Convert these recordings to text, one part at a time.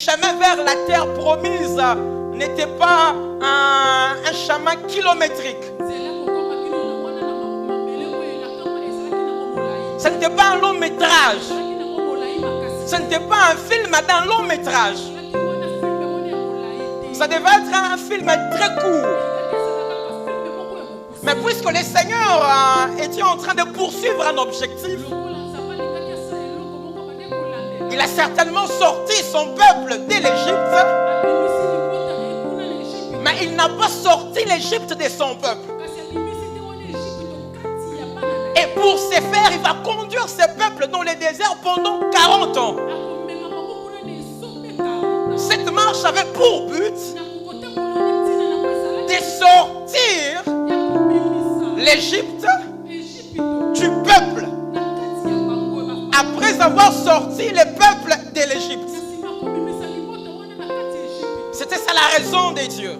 chemin vers la terre promise n'était pas un chemin kilométrique. Ce n'était pas un long métrage. Ce n'était pas un film d'un long métrage. Ça devait être un film très court. Mais puisque le Seigneur était en train de poursuivre un objectif, il a certainement sorti son peuple de l'Égypte, mais il n'a pas sorti l'Égypte de son peuple. Et pour ce faire, il va conduire ce peuple dans le désert pendant 40 ans. Cette marche avait pour but de sortir l'Égypte du peuple. Après avoir sorti le peuple de l'Égypte. C'était ça la raison de Dieu.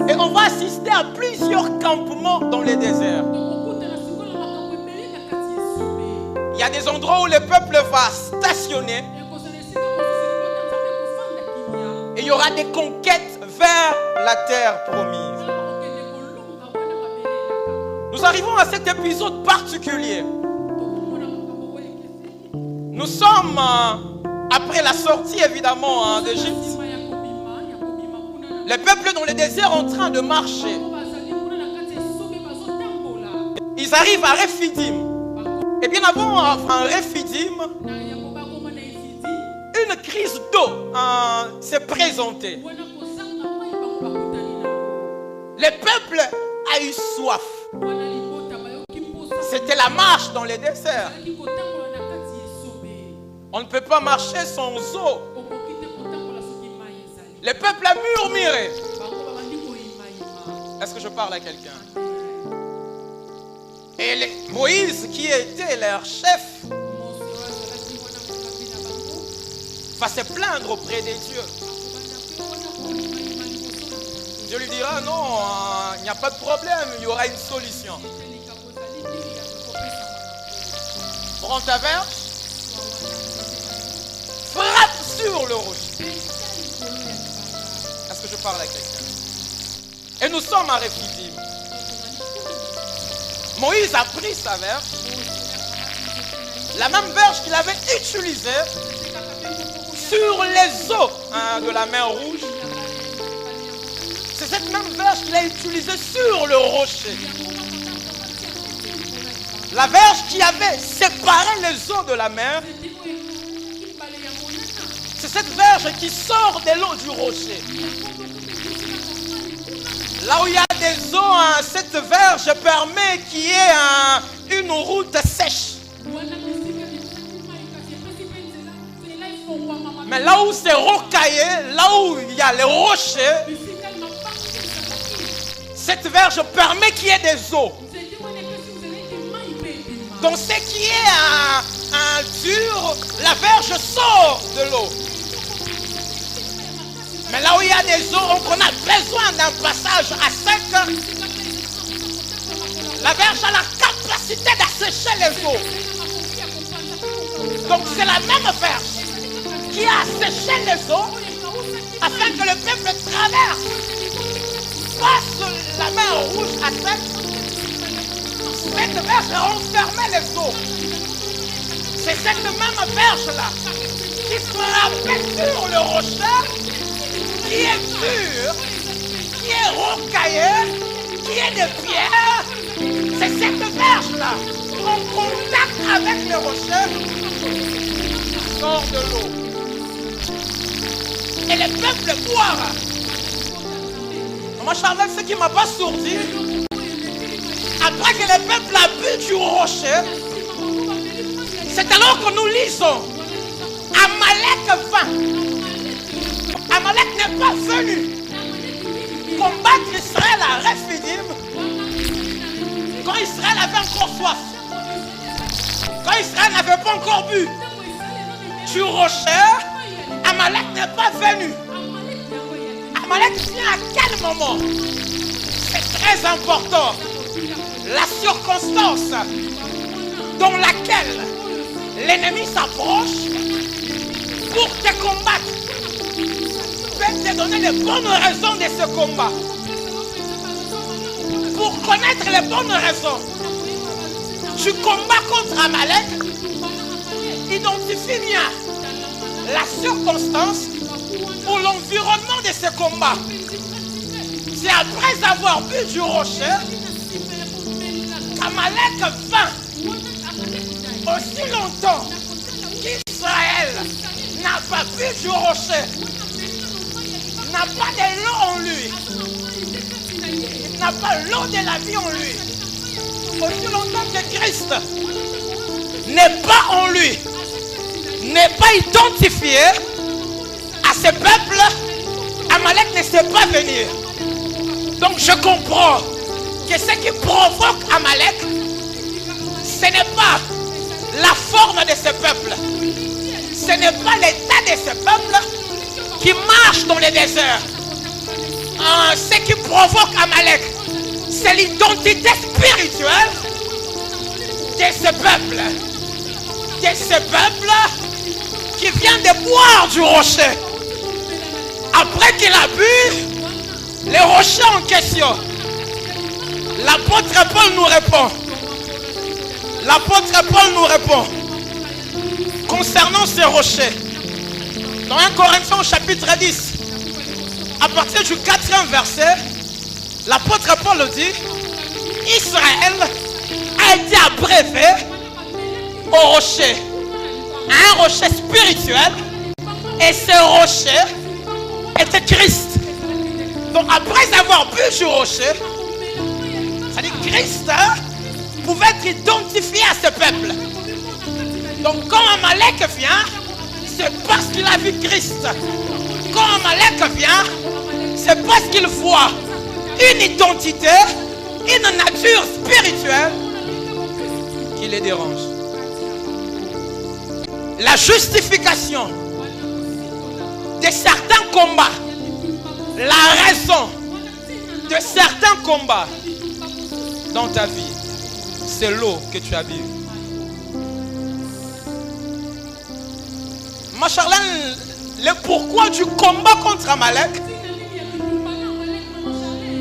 Et on va assister à plusieurs campements dans le désert. Il y a des endroits où le peuple va stationner. Et il y aura des conquêtes vers la terre promise. Nous arrivons à cet épisode particulier. Nous sommes après la sortie évidemment d'Égypte. Le peuple dans le désert en train de marcher. Ils arrivent à Rephidim. Et bien avant Rephidim, une crise d'eau s'est présentée. Le peuple a eu soif. C'était la marche dans le désert. On ne peut pas marcher sans eau. Le peuple a murmuré. Est-ce que je parle à quelqu'un? Et Moïse, qui était leur chef, va se plaindre auprès de Dieu. Dieu lui dira non, il n'y a pas de problème, il y aura une solution. Prends ta verge, frappe sur le rocher. Est-ce que je parle à quelqu'un? Et nous sommes à Rephidim. Moïse a pris sa verge, la même verge qu'il avait utilisée sur les eaux de la mer Rouge. C'est cette même verge qu'il a utilisée sur le rocher. La verge qui avait séparé les eaux de la mer. C'est cette verge qui sort de l'eau du rocher. Là où il y a des eaux, cette verge permet qu'il y ait une route sèche. Mais là où c'est rocaillé, là où il y a les rochers, cette verge permet qu'il y ait des eaux. Donc ce qui est un dur, la verge sort de l'eau. Mais là où il y a des eaux, on a besoin d'un passage à sec. La verge a la capacité d'assécher les eaux. Donc c'est la même verge qui a asséché les eaux afin que le peuple traverse, passe la mer Rouge à sec. Cette verge renfermait les eaux. C'est cette même verge-là qui frappait sur le rocher, qui est dur, qui est rocaillé, qui est de pierre. C'est cette verge-là, en contact avec le rocher, sort de l'eau. Et le peuple boira. Moi, Charles, ce qui ne m'a pas sourdi, après que le peuple a bu du rocher, c'est alors que nous lisons Amalek vint. Amalek n'est pas venu combattre Israël à Rephidim quand Israël avait encore soif. Quand Israël n'avait pas encore bu du rocher, Amalek n'est pas venu. Amalek vient à quel moment? C'est très important. La circonstance dans laquelle l'ennemi s'approche, pour te combattre, peut te donner les bonnes raisons de ce combat. Pour connaître les bonnes raisons, tu combats contre Amalek. Identifie bien la circonstance ou l'environnement de ce combat. C'est après avoir bu du rocher qu'Amalek vint. Aussi longtemps qu'Israël n'a pas bu du rocher, n'a pas de l'eau en lui, n'a pas l'eau de la vie en lui, aussi longtemps que Christ n'est pas en lui, n'est pas identifié à ce peuple, Amalek ne sait pas venir. Donc je comprends que ce qui provoque Amalek, ce n'est pas la forme de ce peuple, ce n'est pas l'état de ce peuple qui marche dans le désert. Ce qui provoque Amalek, c'est l'identité spirituelle de ce peuple. De ce peuple qui vient de boire du rocher. Après qu'il a bu le rocher en question, l'apôtre Paul nous répond. L'apôtre Paul nous répond concernant ce rocher. Dans 1 Corinthiens chapitre 10, à partir du 4e verset, l'apôtre Paul dit: Israël a été abrévé au rocher, à un rocher spirituel, et ce rocher était Christ. Donc après avoir bu du rocher, c'est-à-dire Christ pouvait être identifié à ce peuple. Donc quand Amalek vient, c'est parce qu'il a vu Christ. Quand Amalek vient, c'est parce qu'il voit une identité, une nature spirituelle qui les dérange. La justification de certains combats, la raison de certains combats dans ta vie, c'est l'eau que tu as bu. Ma Charlène, le pourquoi du combat contre Amalek,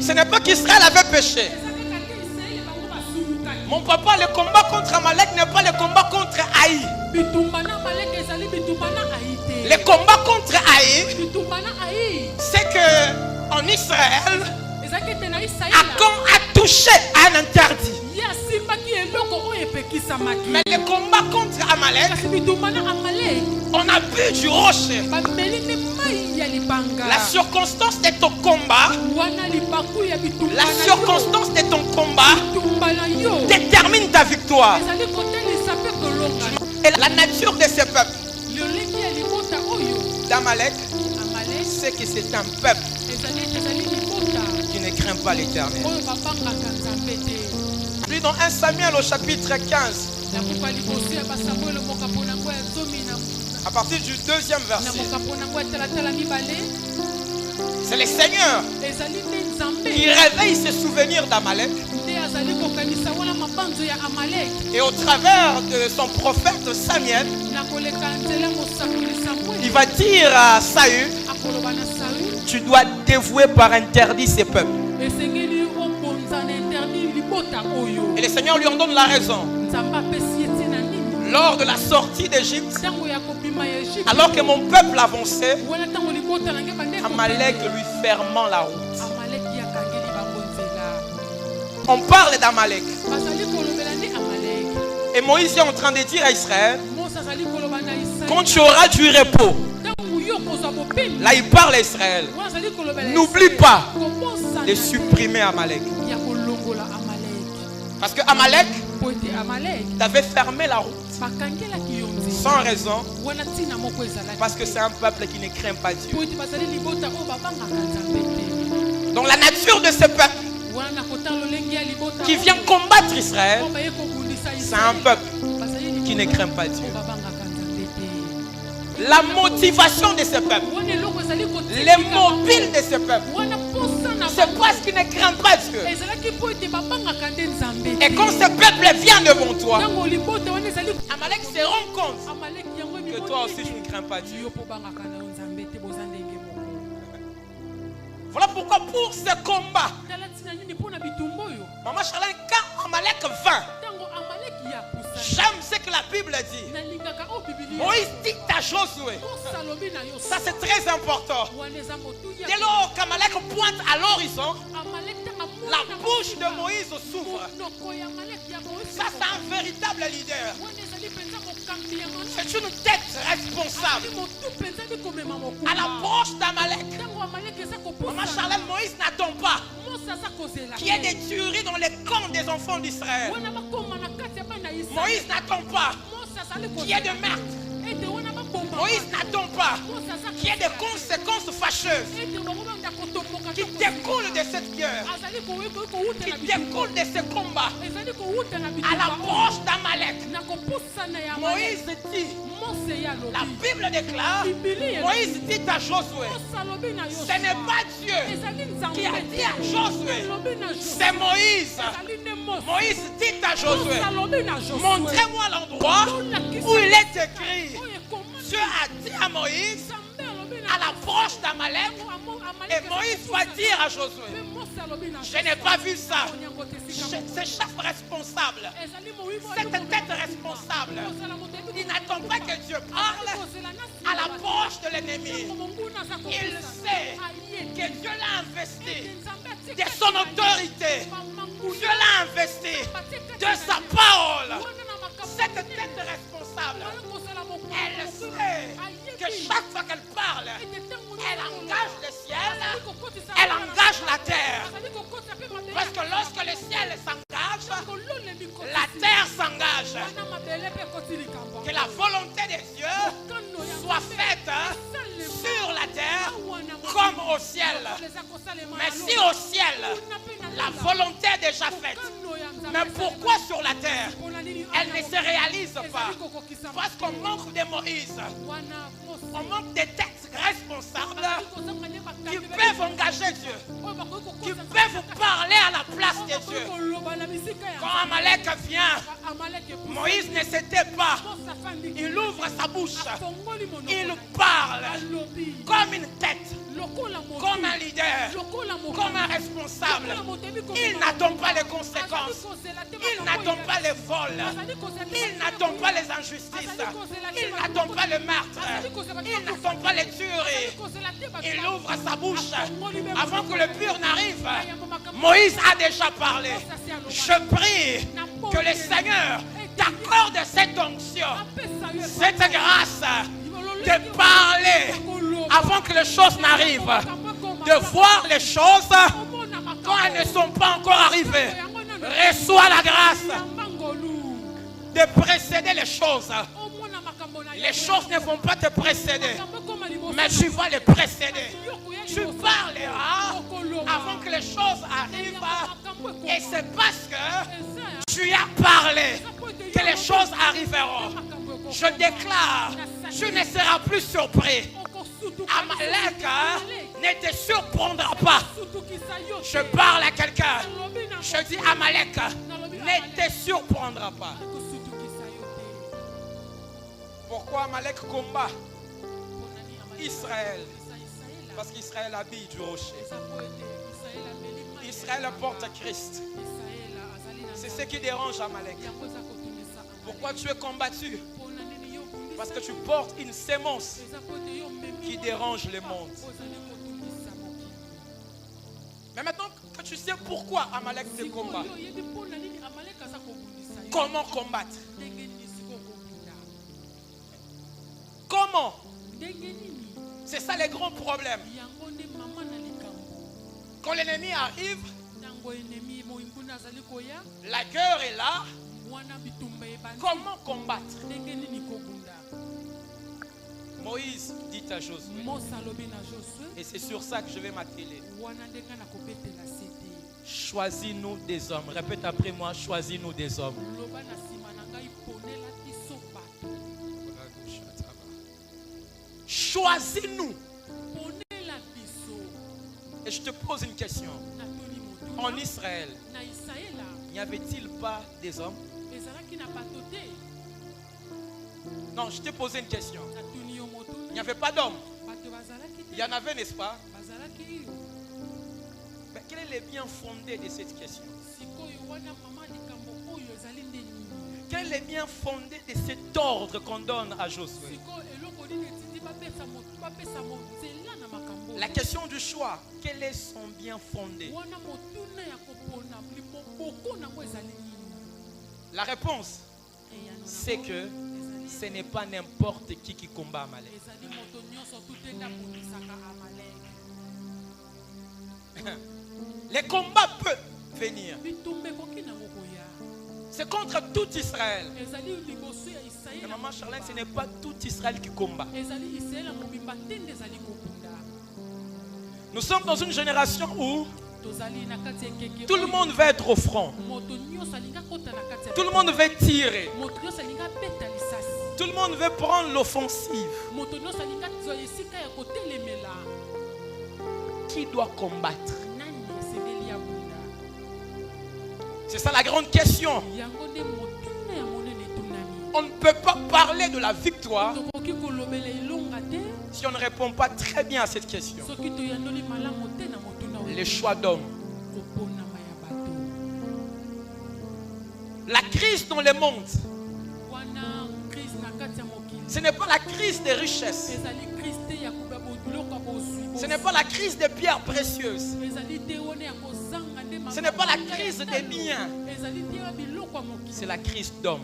ce n'est pas qu'Israël avait péché. Mon papa, le combat contre Amalek n'est pas le combat contre Haï. Le combat contre Haï, c'est que en Israël, Achan a touché à un interdit. Mais le combat contre Amalek, on a bu du rocher. La circonstance de ton combat, la circonstance de ton combat détermine ta victoire. Et la nature de ce peuple d'Amalek, c'est que c'est un peuple qui ne craint pas l'Éternel. Puis dans 1 Samuel au chapitre 15, à partir du 2e verset, c'est le Seigneur qui réveille ses souvenirs d'Amalek. Et au travers de son prophète Samuel, il va dire à Saül: tu dois dévouer par interdit ces peuples. Et le Seigneur lui en donne la raison. Lors de la sortie d'Égypte, alors que mon peuple avançait, Amalek lui fermant la route. On parle d'Amalek. Et Moïse est en train de dire à Israël: quand tu auras du repos, là il parle à Israël, n'oublie pas de supprimer Amalek. Parce que Amalek t'avait fermé la route sans raison, parce que c'est un peuple qui ne craint pas Dieu. Donc la nature de ce peuple qui vient combattre Israël, c'est un peuple qui ne craint pas Dieu. La motivation de ce peuple, les mobiles de ce peuple, c'est parce qu'il ne craint pas Dieu. Et quand ce peuple vient devant toi, Amalek se rend compte que toi aussi tu ne crains pas Dieu. Voilà pourquoi pour ce combat, Maman Charlène, quand Amalek vint, j'aime ce que la Bible dit. Moïse dit à Josué. Ça c'est très important. Dès lors qu'Amalek pointe à l'horizon, la bouche de Moïse s'ouvre. Ça c'est un véritable leader. C'est une tête responsable. À l'approche d'Amalek, Maman Charlène, Moïse n'attend pas qu'il y ait des tueries dans les camps des enfants d'Israël. Moïse n'attend pas qu'il y ait de meurtres. Moïse n'attend pas qu'il y ait des conséquences fâcheuses qui découlent de cette guerre, qui découlent de ce combat. À l'approche d'Amalek, Moïse dit, la Bible déclare, Moïse dit à Josué, ce n'est pas Dieu qui a dit à Josué, c'est Moïse. Moïse dit à Josué, montrez-moi l'endroit où il est écrit. Dieu a dit à Moïse, à l'approche d'Amalek, et Moïse doit dire à Josué, je n'ai pas vu ça. C'est chef responsable. Cette tête responsable. Il n'attend pas que Dieu parle à l'approche de l'ennemi. Il sait que Dieu l'a investi de son autorité. Dieu l'a investi de sa parole. Cette tête responsable, elle sait que chaque fois qu'elle parle, elle engage le ciel, elle engage la terre. Parce que lorsque le ciel s'engage, la terre s'engage. Que la volonté de Dieu soit faite sur la terre comme au ciel. Mais si au ciel, la volonté est déjà faite, mais pourquoi sur la terre, elle ne se réalise pas? Parce qu'on manque de Moïse. On manque de textes responsables qui peuvent engager Dieu, qui peuvent parler à la place de Dieu. Quand Amalek vient, Moïse ne s'était pas. Il ouvre sa bouche. Il parle comme une tête, comme un leader, comme un responsable. Il n'attend pas les conséquences. Il n'attend pas les vols. Il n'attend pas les injustices. Il n'attend pas le meurtre. Il n'attend pas les tueries. Il ouvre sa bouche. Avant que le pur n'arrive, Moïse a déjà parlé. Je prie que le Seigneur t'accorde cette onction, cette grâce de parler avant que les choses n'arrivent, de voir les choses quand elles ne sont pas encore arrivées. Reçois la grâce de précéder les choses. Les choses ne vont pas te précéder, mais tu vas les précéder. Tu parleras avant que les choses arrivent, et c'est parce que tu as parlé que les choses arriveront. Je déclare, tu ne seras plus surpris. Amalek ne te surprendra pas. Je parle à quelqu'un. Je dis Amalek ne te surprendra pas. Pourquoi Amalek combat Israël? Parce qu'Israël habille du rocher. Israël porte Christ. C'est ce qui dérange Amalek. Pourquoi tu es combattu? Parce que tu portes une sémence qui dérange le monde. Mais maintenant que tu sais pourquoi Amalek te combat, comment combattre? Comment? C'est ça les grands problèmes. Quand l'ennemi arrive, la guerre est là. Comment combattre? Moïse dit à Josué, et c'est sur ça que je vais m'atteler. Choisis-nous des hommes. Répète après moi, choisis-nous des hommes. Choisis-nous. Et je te pose une question. En Israël, n'y avait-il pas des hommes? Non, je t'ai posé une question. Il n'y avait pas d'homme. Il y en avait, n'est-ce pas? Mais quel est le bien fondé de cette question? Quel est le bien fondé de cet ordre qu'on donne à Josué? La question du choix, quel est son bien fondé? La réponse, c'est que ce n'est pas n'importe qui combat Amalek. Les combats peuvent venir. C'est contre tout Israël. Mais maman Charlène, ce n'est pas tout Israël qui combat. Nous sommes dans une génération où tout le monde veut être au front. Tout le monde veut tirer. Tout le monde veut prendre l'offensive. Qui doit combattre? C'est ça la grande question. On ne peut pas parler de la victoire si on ne répond pas très bien à cette question. Les choix d'hommes. La crise dans le monde, ce n'est pas la crise des richesses. Ce n'est pas la crise des pierres précieuses. Ce n'est pas la crise des biens. C'est la crise d'hommes.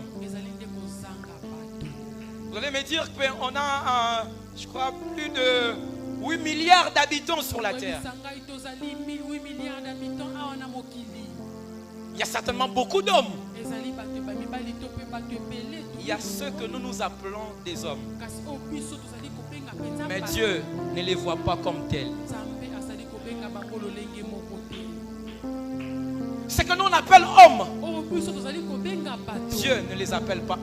Vous allez me dire qu'on a, je crois, plus de 8 milliards d'habitants sur la terre. Il y a certainement beaucoup d'hommes. Il y a ceux que nous appelons des hommes. Mais Dieu ne les voit pas comme tels. Ce que nous on appelle hommes, Dieu ne les appelle pas.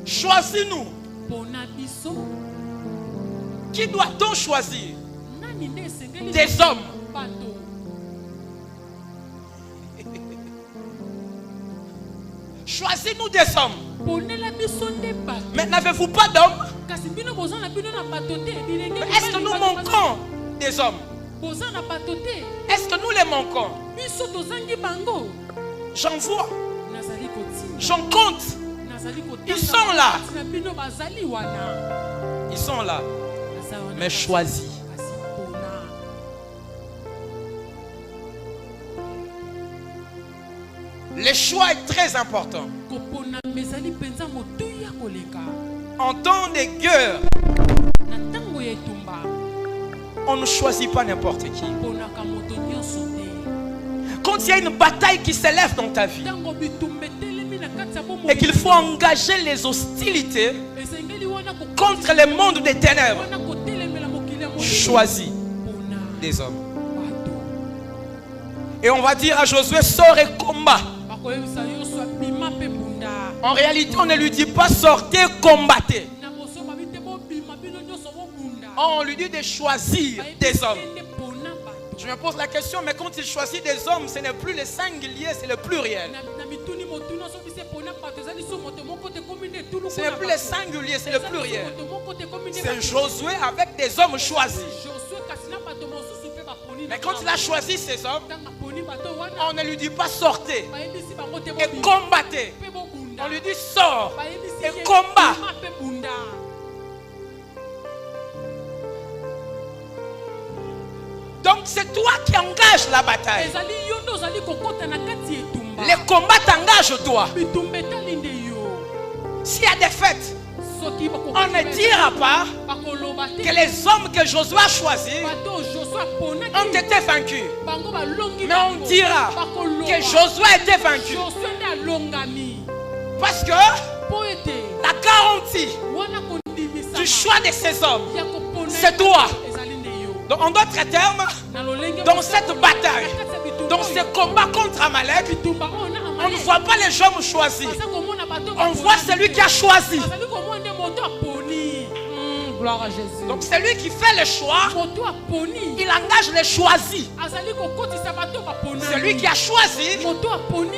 Choisis-nous. Qui doit-on choisir? Des hommes. Choisis-nous des hommes. Mais n'avez-vous pas d'hommes? Est-ce que nous manquons des hommes? Est-ce que nous les manquons? J'en vois. J'en compte. Ils sont là. Ils sont là. Mais choisis. Le choix est très important. En temps de guerre, on ne choisit pas n'importe qui. Quand il y a une bataille qui s'élève dans ta vie et qu'il faut engager les hostilités contre le monde des ténèbres, choisis des hommes. Et on va dire à Josué, sors et combat. En réalité, on ne lui dit pas sortez, combattez. On lui dit de choisir des hommes. Je me pose la question, mais quand il choisit des hommes, ce n'est plus le singulier, c'est le pluriel. Ce n'est plus le singulier, c'est le pluriel. C'est Josué avec des hommes choisis. Mais quand il a choisi ces hommes, on ne lui dit pas sortez et combattez. On lui dit sors et combat. Donc c'est toi qui engages la bataille. Les combats t'engagent toi. S'il y a des fêtes, on ne dira pas que les hommes que Josué a choisis ont été vaincus. Mais on dira que Josué a été vaincu. Parce que la garantie du choix de ces hommes, c'est toi. Donc, en d'autres termes, dans cette bataille, dans ce combat contre Amalek, on ne voit pas les hommes choisis. On voit celui qui a choisi. Gloire à Jésus. Donc c'est lui qui fait le choix. Il engage les choisis. C'est lui qui a choisi.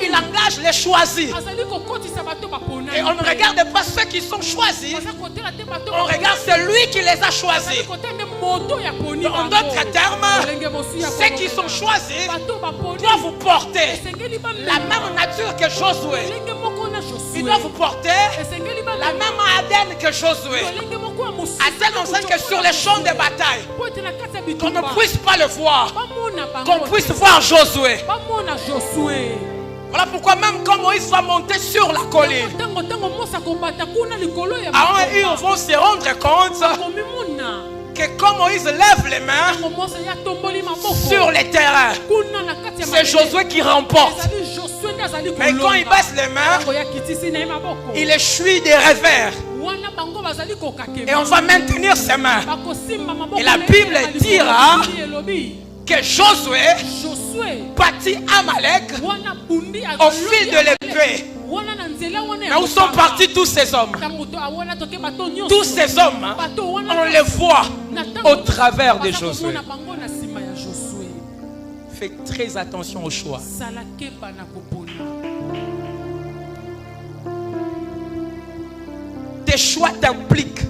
Il engage les choisis. Et on ne regarde pas ceux qui sont choisis. On regarde celui qui les a choisis. En d'autres termes, ceux qui sont choisis doivent vous porter la même nature que Josué. Ils doivent vous porter la même ADN que Josué. À tel enseigne que sur les champs de bataille, qu'on ne puisse pas le voir, qu'on puisse voir Josué. Voilà pourquoi même quand Moïse va monter sur la colline, ils vont se rendre compte que quand Moïse lève les mains sur les terrains, c'est Josué qui remporte. Mais quand il baisse les mains, il essuie des revers. Et on va maintenir ses mains. Et la Bible dira que Josué bâtit Amalek au fil de l'épée. Mais où sont partis tous ces hommes? Tous ces hommes, on les voit au travers de Josué. Fais très attention au choix. Tes choix t'impliquent.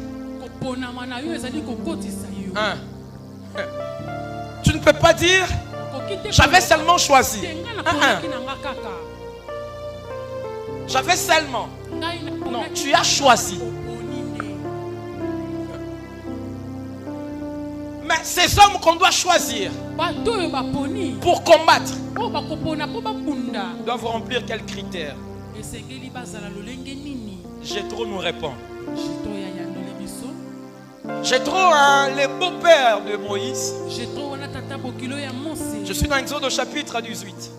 Tu ne peux pas dire j'avais seulement choisi. J'avais seulement. Non, tu as choisi. Mais ces hommes qu'on doit choisir pour combattre doivent remplir quels critères? Jéthro nous répond. Jéthro, le beau-père de Moïse. Je suis dans Exode au chapitre 18.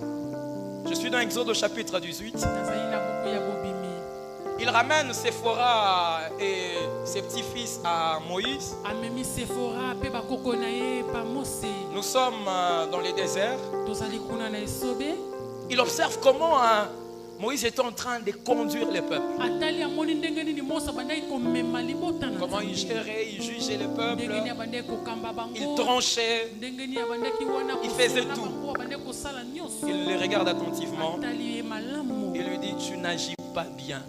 Je suis dans Exode au chapitre 18. Il ramène Séphora et ses petits-fils à Moïse. Nous sommes dans les déserts. Il observe comment Moïse était en train de conduire le peuple. Comment il gérait, il jugeait le peuple. Il tranchait. Il faisait tout. Il le regarde attentivement. Il lui dit, tu n'agis pas bien.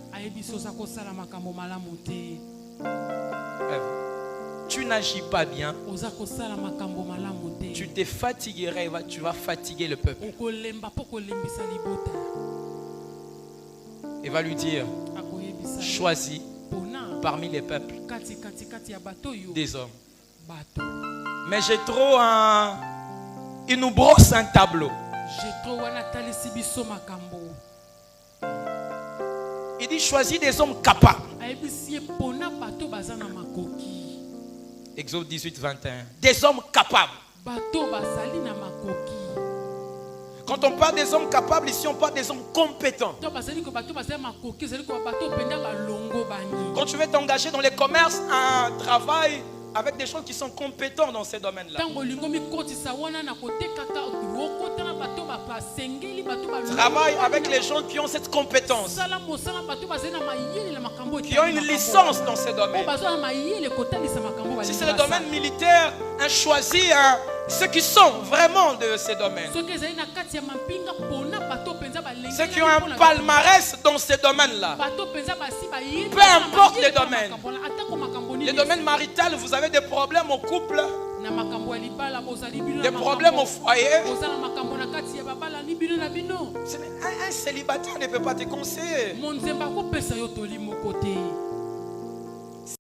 Tu n'agis pas bien. Tu te fatiguerais, tu vas fatiguer le peuple. Il va lui dire, choisis parmi les peuples des hommes. Mais Jéthro, il nous brosse un tableau. Il dit, choisis des hommes capables. Exode 18, 21. Des hommes capables. Quand on parle des hommes capables, ici on parle des hommes compétents. Quand tu veux t'engager dans les commerces, un travail avec des gens qui sont compétents dans ces domaines-là. Travaille avec les gens qui ont cette compétence, qui ont une licence dans ces domaines. Si c'est le domaine militaire, un choisit ceux qui sont vraiment de ces domaines. Ceux qui ont un palmarès dans ces domaines-là. Peu importe les domaines. Les domaines maritaux, vous avez des problèmes au couple, des problèmes au foyer. Un célibataire ne peut pas te conseiller.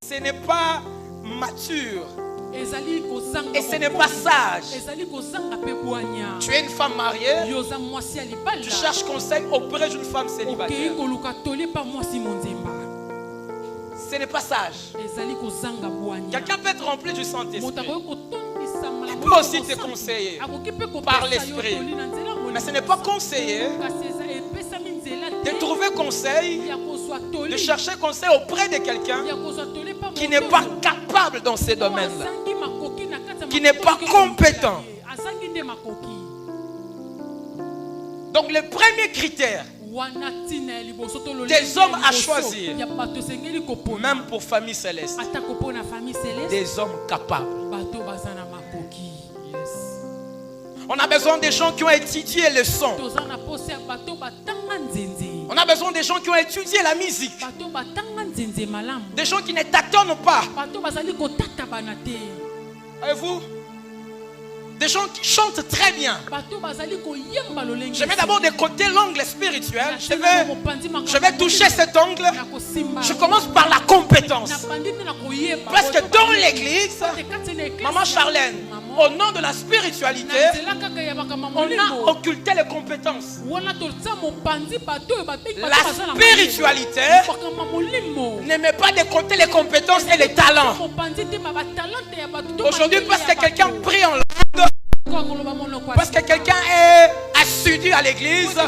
Ce n'est pas mature. Et ce n'est pas sage. Tu es une femme mariée. Tu cherches conseil auprès d'une femme célibataire. Ce n'est pas sage. Quelqu'un peut être rempli du Saint-Esprit. Il peut aussi te conseiller par l'Esprit. Mais ce n'est pas conseiller de trouver conseil, de chercher conseil auprès de quelqu'un qui n'est pas capable dans ces domaines-là, qui n'est pas compétent. Donc le premier critère Des hommes à choisir. Même pour famille céleste. Des hommes capables. On a besoin des gens qui ont étudié le son. On a besoin des gens qui ont étudié la musique. Des gens qui ne tâtonnent pas. Et vous? Des gens qui chantent très bien. Je mets d'abord de côté l'angle spirituel. Je vais toucher cet angle. Je commence par la compétence. Parce que dans l'église, Maman Charlène, au nom de la spiritualité, on a occulté les compétences. La spiritualité ne met pas de côté les compétences et les talents. Aujourd'hui, parce que quelqu'un prie en langue, parce que quelqu'un est assidu à l'église,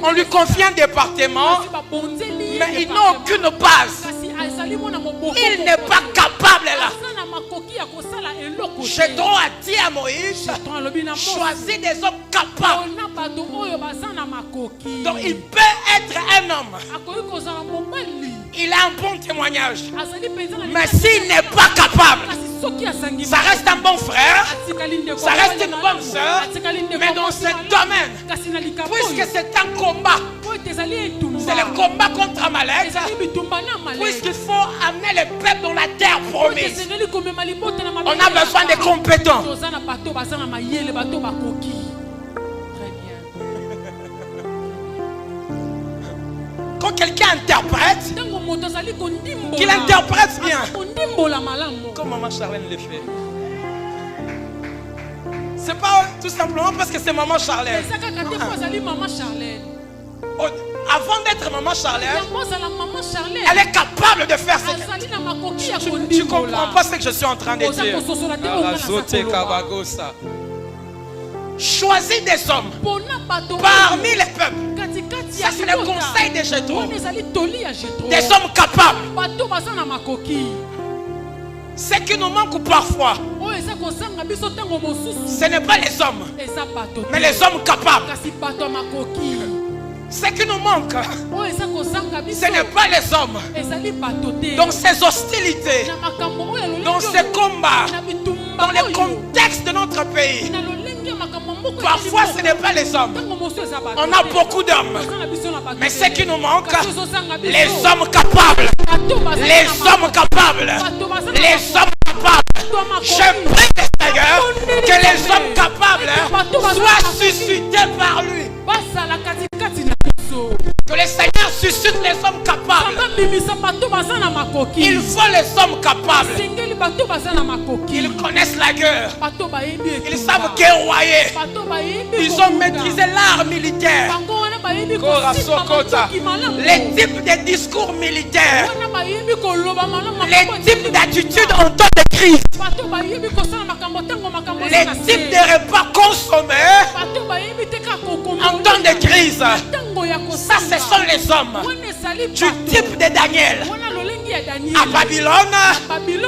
on lui confie un département, mais il n'a aucune base. Il n'est pas capable là. J'ai droit à dire à Moïse, choisis des hommes capables. Donc il peut être un homme. Il a un bon témoignage. Mais s'il n'est pas capable, ça reste un bon frère, ça reste une bonne soeur, mais dans ce domaine, puisque c'est un combat, c'est le combat contre Amalek, puisqu'il faut amener le peuple dans la terre promise, on a besoin de compétents. Quand quelqu'un interprète, qu'il interprète bien, comme Maman Charlène le fait. C'est pas tout simplement parce que c'est Maman Charlène. Avant d'être Maman Charlène, elle est capable de faire ce que tu comprends pas ce que je suis en train de dire. Choisis des hommes parmi les peuples. Ça c'est le conseil de Jétro. Des hommes capables. Ce qui nous manque parfois, ce n'est pas les hommes, mais les hommes capables. Ce qui nous manque, ce n'est pas les hommes. Dans ces hostilités, dans ces combats, dans les contextes de notre pays, parfois ce n'est pas les hommes. On a beaucoup d'hommes. Mais ce qui nous manque, les hommes capables. Les hommes capables. Les hommes capables. Je prie le Seigneur que les hommes capables soient suscités par lui. Que le Seigneur suscite les hommes capables. Il faut les hommes capables. Ils connaissent la guerre. Ils savent guerroyer. Ils ont maîtrisé l'art militaire. Les types de discours militaires. Les types d'attitudes en temps de crise. Les types de repas consommés en temps de crise. Ça, ce sont les hommes du type de Daniel. À Babylone,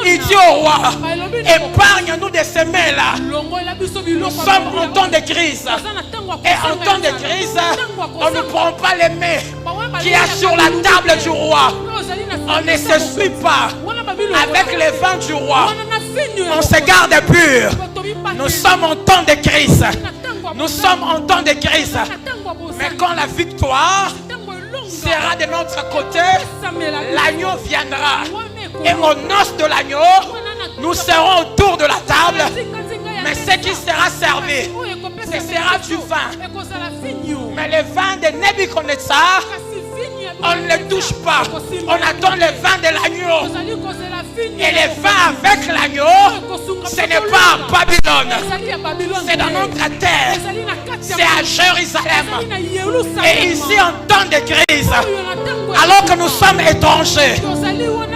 il dit au roi, épargne-nous de ces mains-là. Nous sommes en temps de crise. Et en temps de crise, on ne prend pas les mets qu'il y a sur la table du roi. On ne se suit pas avec les vins du roi. On se garde pur. Nous sommes en temps de crise. Nous sommes en temps de crise. Mais quand la victoire sera de notre côté, l'agneau viendra. Et aux noces de l'agneau, nous serons autour de la table. Mais ce qui sera servi, ce sera du vin. Mais le vin de Nebuchadnezzar, on ne le touche pas. On attend le vin de l'agneau. Et le vin avec l'agneau, ce n'est pas à Babylone. C'est dans notre terre. C'est à Jérusalem. Et ici en temps de crise, alors que nous sommes étrangers,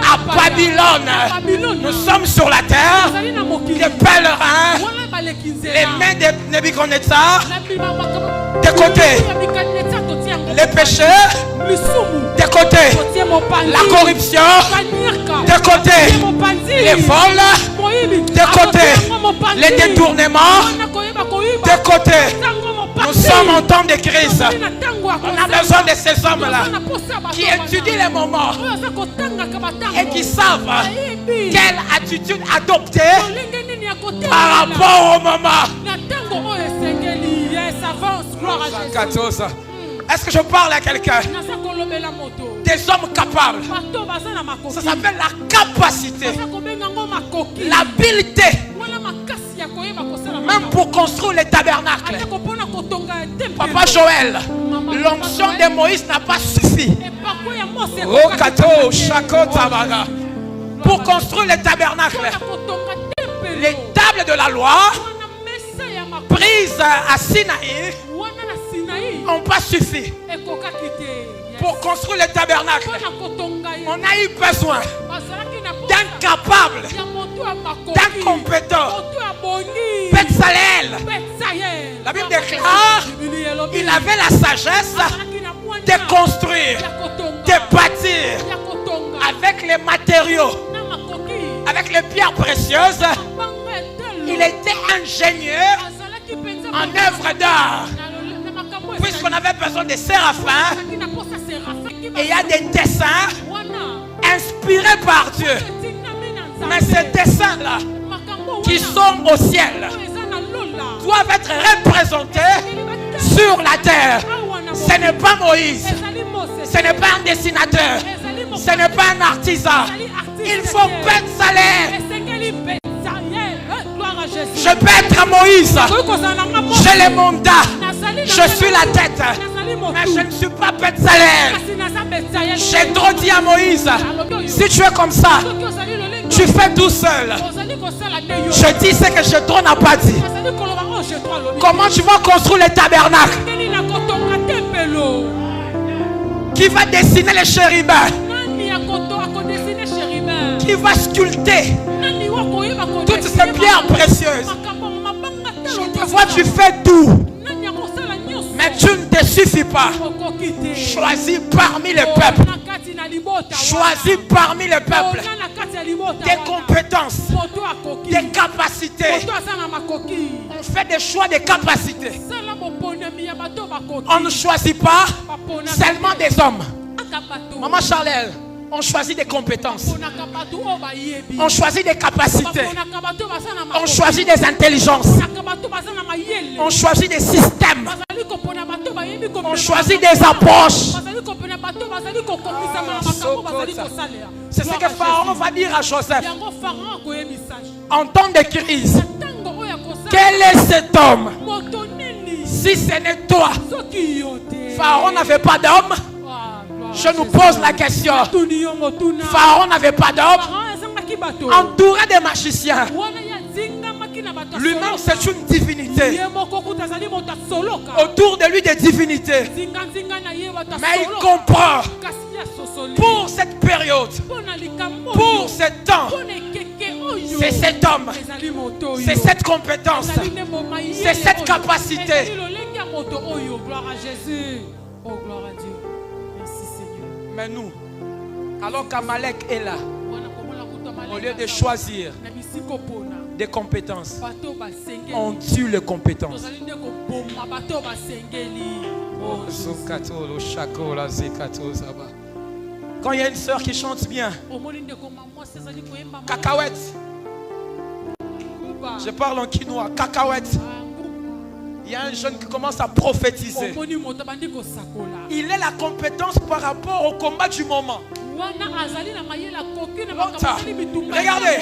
à Babylone, nous sommes sur la terre, des pèlerins, les mains de Nebuchadnezzar, de côté, les péchés, de côté, la corruption, de côté, les vols, de côté, les détournements, de côté. Nous Nous sommes en temps de crise. On a besoin de ces hommes-là qui étudient les moments et qui savent quelle attitude adopter par rapport au moment. Est-ce que je parle à quelqu'un? Des hommes capables. Ça s'appelle la capacité, l'habileté. Même pour construire les tabernacles. Papa Joël, l'onction de Moïse n'a pas suffi. Pour construire les tabernacles, les tables de la loi prises à Sinaï n'ont pas suffi. Pour construire les tabernacles, on a eu besoin d'un capable, d'un compétent. Bezalel, la Bible déclare, il avait la sagesse de construire, de bâtir avec les matériaux, avec les pierres précieuses. Il était ingénieur en œuvre d'art. Puisqu'on avait besoin de séraphins, et il y a des dessins inspirés par Dieu. Mais ces dessins-là, qui sont au ciel, doivent être représentés sur la terre. Ce n'est pas Moïse, ce n'est pas un dessinateur, ce n'est pas un artisan. Il faut Bezalel. Je peux être Moïse, j'ai les mandats, je suis la tête, mais je ne suis pas Bezalel. J'ai trop dit à Moïse, si tu es comme ça, tu fais tout seul. Je dis ce que Jétro n'a pas dit. Comment tu vas construire les tabernacles? Qui va dessiner les chérubins? Qui va sculpter toutes ces pierres précieuses? Je te vois, tu fais tout, mais tu ne te suffis pas. Choisis parmi les peuples. Choisis parmi les peuples des compétences, des capacités. On fait des choix de capacités. On ne choisit pas seulement des hommes. Maman Charlène, on choisit des compétences. On choisit des capacités. On choisit des intelligences. On choisit des systèmes. On choisit des approches. C'est ce que Pharaon va dire à Joseph. En temps de crise, quel est cet homme? Si ce n'est toi. Pharaon n'avait pas d'homme. Je nous pose la question. Pharaon n'avait pas d'homme. Entouré des magiciens. Lui-même, c'est une divinité. Autour de lui, des divinités. Mais il comprend. Pour cette période, pour ce temps, c'est cet homme, c'est cette compétence, c'est cette capacité. Gloire à Jésus. Oh, gloire à Dieu. Merci Seigneur. Mais nous, alors qu'Amalek est là, au lieu de choisir des compétences, on tue les compétences. Quand il y a une sœur qui chante bien, cacahuète, je parle en quinois, cacahuète. Il y a un jeune qui commence à prophétiser. Il a la compétence par rapport au combat du moment. Regardez,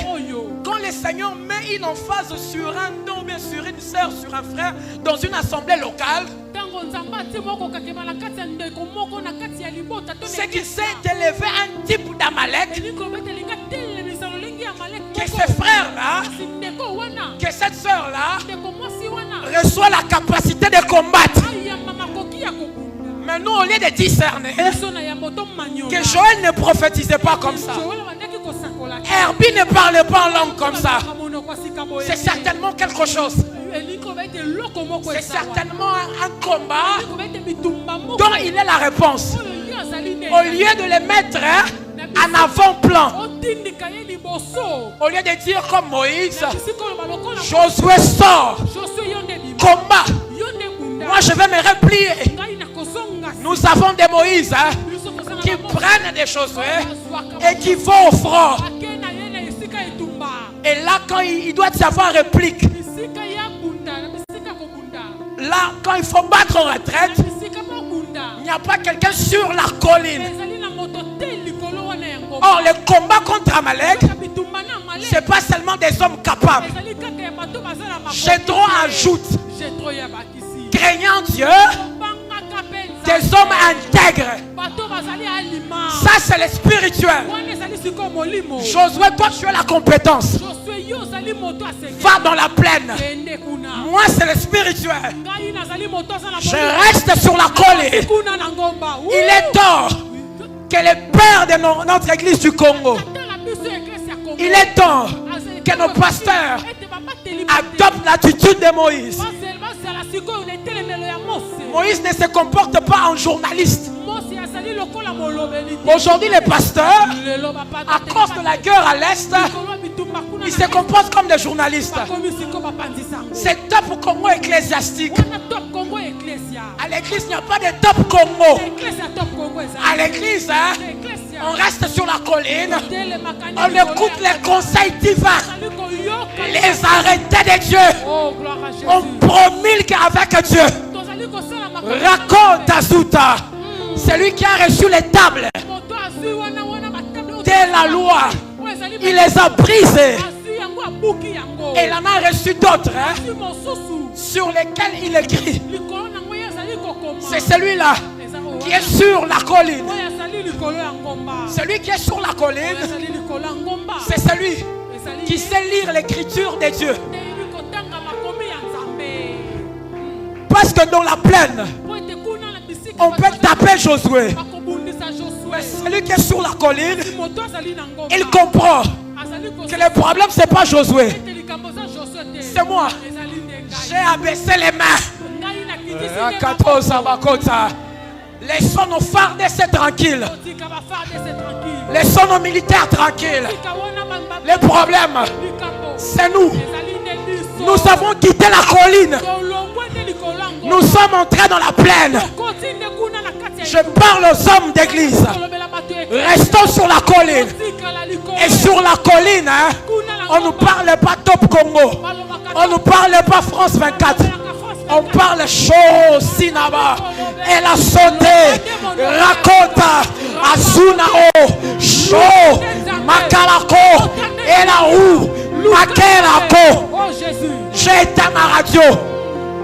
quand le Seigneur met une emphase sur un don, bien sur une sœur, sur un frère, dans une assemblée locale, c'est qu'il s'est élevé un type d'Amalek, que ce frère-là, que cette sœur-là reçoit la capacité de combattre. Mais nous, au lieu de discerner que Joël ne prophétisait pas comme ça, Herbie ne parlait pas en langue comme ça, c'est certainement quelque chose. C'est certainement un combat dont il est la réponse. Au lieu de les mettre en avant-plan, au lieu de dire comme Moïse, Josué sort, combat. Moi, je vais me replier. Nous avons des Moïse qui prennent des choses et qui vont au front. Et là, quand il doit y avoir réplique, là, quand il faut battre en retraite, il n'y a pas quelqu'un sur la colline. Or, le combat contre Amalek, ce n'est pas seulement des hommes capables. Jéthro ajoute, craignant Dieu, des hommes intègres. Ça, c'est le spirituel. Josué, toi, tu as la compétence. Va dans la plaine. Moi, c'est le spirituel. Je reste sur la colline. Il est temps que les pères de notre église du Congo, il est temps que nos pasteurs adoptent l'attitude de Moïse. Moïse ne se comporte pas en journaliste. Aujourd'hui, les pasteurs, à cause de la guerre à l'Est, ils se comportent comme des journalistes. C'est top Congo ecclésiastique. À l'église, il n'y a pas de top Congo. À l'église, on reste sur la colline. On écoute les conseils divins. Les arrêtés de Dieu. On promulgue avec Dieu. Raconte Azuta. Celui qui a reçu les tables de la loi, il les a brisées. Et il en a reçu d'autres sur lesquels il écrit. C'est celui-là qui est sur la colline. Celui qui est sur la colline, c'est celui qui sait lire l'écriture de Dieu. Parce que dans la plaine, on peut taper Josué. Mais celui qui est sur la colline, il comprend que le problème, ce n'est pas Josué. C'est moi. J'ai abaissé les mains. Laissons nos FARDC tranquilles. Laissons nos militaires tranquilles. Le problème, c'est nous. Nous avons quitté la colline. Nous sommes entrés dans la plaine. Je parle aux hommes d'église. Restons sur la colline. Et sur la colline, on ne nous parle pas Top Congo. On ne nous parle pas France 24. On parle chaud, Sinaba. Elle a sauté. Rakota. Azunao. Chaud. Makalako. Elle a où? Makelako. J'ai éteint ma radio.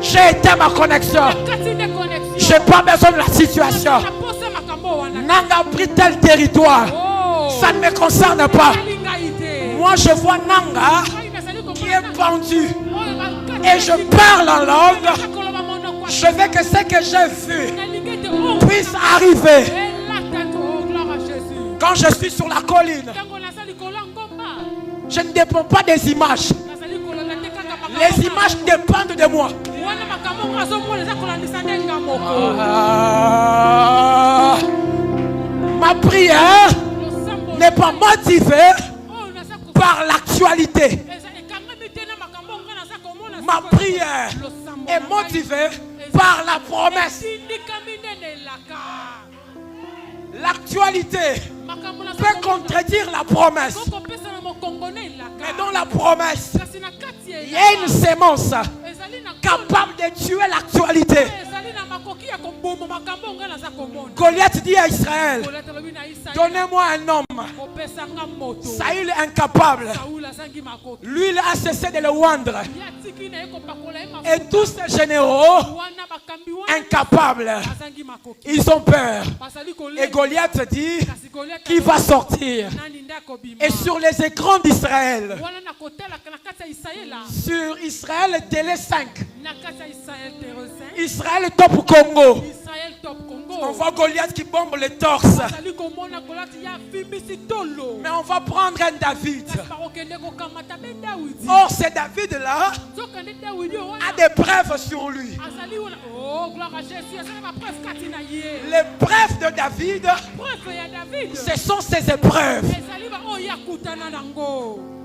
J'ai éteint ma connexion. Je n'ai pas besoin de la situation. Nanga a pris tel territoire. Ça ne me concerne pas. Moi, je vois Nanga qui est pendu. Et je parle en langue. Je veux que ce que j'ai vu puisse arriver. Quand je suis sur la colline, je ne dépends pas des images. Les images dépendent de moi. Ma prière n'est pas motivée par l'actualité. Ma prière est motivée par la promesse. L'actualité peut contredire la promesse. Mais dans la promesse, il y a une sémence capable de tuer l'actualité. Goliath dit à Israël, donnez-moi un homme. Saül est incapable. Lui, il a cessé de le oindre. Et tous ces généraux incapables, ils ont peur. Et Goliath dit, qui va sortir? Et sur les écrans d'Israël, sur Israël télé 5, Israël Top Congo, on voit Goliath qui bombe le torse. Mais on va prendre un David. Or, ce David-là a des preuves sur lui. Les preuves de David, ce sont ses épreuves.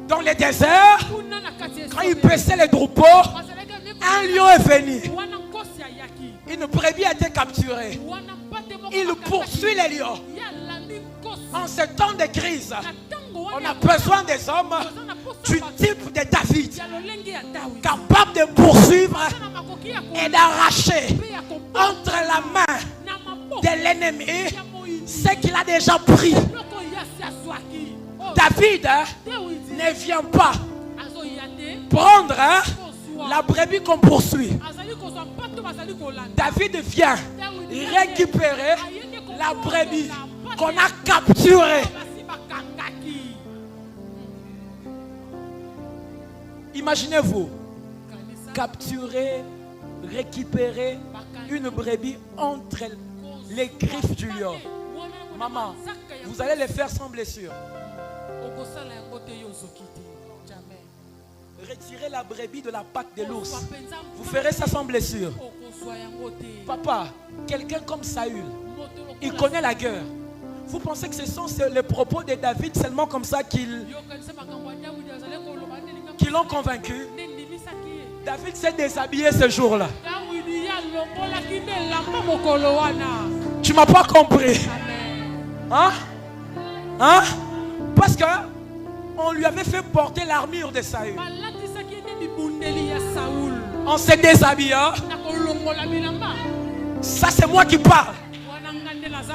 Dans les déserts, quand il paissait les troupeaux, un lion est venu. Une brebis a été capturée. Il poursuit les lions. En ce temps de crise, on a besoin des hommes du type de David, capable de poursuivre et d'arracher entre la main de l'ennemi ce qu'il a déjà pris. David ne vient pas prendre la brebis qu'on poursuit. David vient récupérer la brebis qu'on a capturée. Imaginez-vous capturer, récupérer une brebis entre les griffes du lion. Maman, vous allez les faire sans blessure. Retirez la brebis de la patte de l'ours. Vous ferez ça sans blessure. Papa, quelqu'un comme Saül, il connaît la guerre. Vous pensez que ce sont les propos de David seulement comme ça qui l'ont convaincu? David s'est déshabillé ce jour-là. Tu m'as pas compris. Hein? Hein? Parce que on lui avait fait porter l'armure de Saül. En se déshabillant. Ça c'est moi qui parle.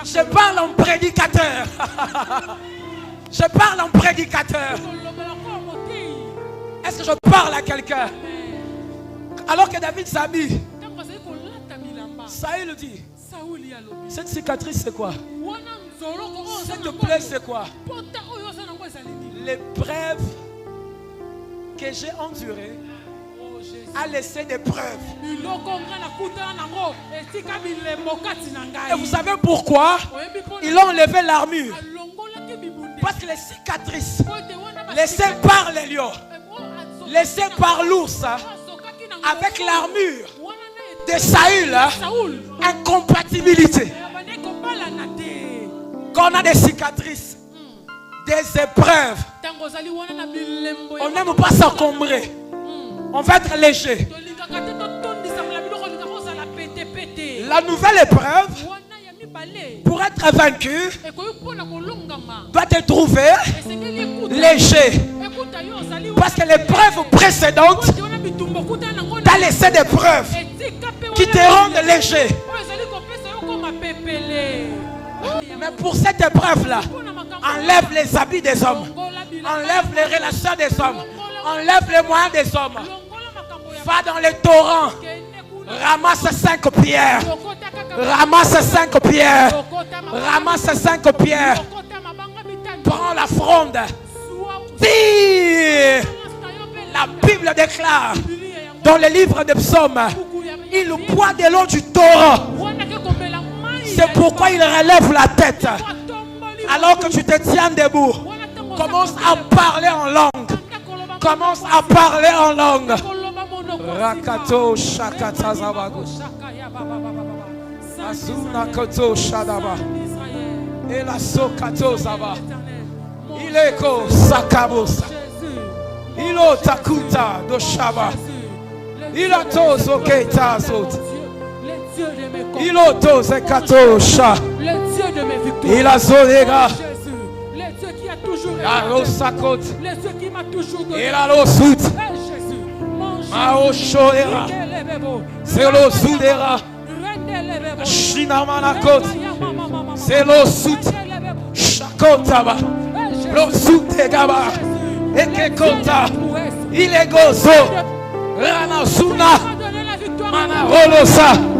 Je parle en prédicateur. Je parle en prédicateur. Est-ce que je parle à quelqu'un? Alors que David s'habille, Saül dit, cette cicatrice c'est quoi? Cette plaie c'est quoi? L'épreuve que j'ai endurée a laissé des preuves. Et vous savez pourquoi ils ont enlevé l'armure? Parce que les cicatrices laissées par les lions, laissées par l'ours, avec l'armure de Saül, incompatibilité. Quand on a des cicatrices, des épreuves, on n'aime pas s'encombrer. On va être léger. La nouvelle épreuve, pour être vaincu, doit te trouver léger. Parce que l'épreuve précédente t'a laissé des preuves qui te rendent léger. Mais pour cette épreuve-là, enlève les habits des hommes, enlève les relations des hommes, enlève les moyens des hommes. Va dans les torrents, ramasse 5 pierres, ramasse 5 pierres, ramasse 5 pierres. Prends la fronde. Tire. La Bible déclare dans le livre des psaumes, il boit de l'eau du torrent. C'est pourquoi il relève la tête. Alors que tu te tiens debout, commence à parler en langue. Commence à parler en langue. Rakato shakata zabago. Azuna koto shadaba. Elaso kato zaba. Ileko sakabos. Ilo takuta do shaba. Ilato zoketa zot. Iloto zekato sha. Ila zodega. La rosakot. Ila losut. Mao shoera. Zelo sudera. Shinamanakot. Zelo sut. Shakotaba. Lo sutegaba. Ekekota. Ilegozo. Rana suna. Mana rolosa.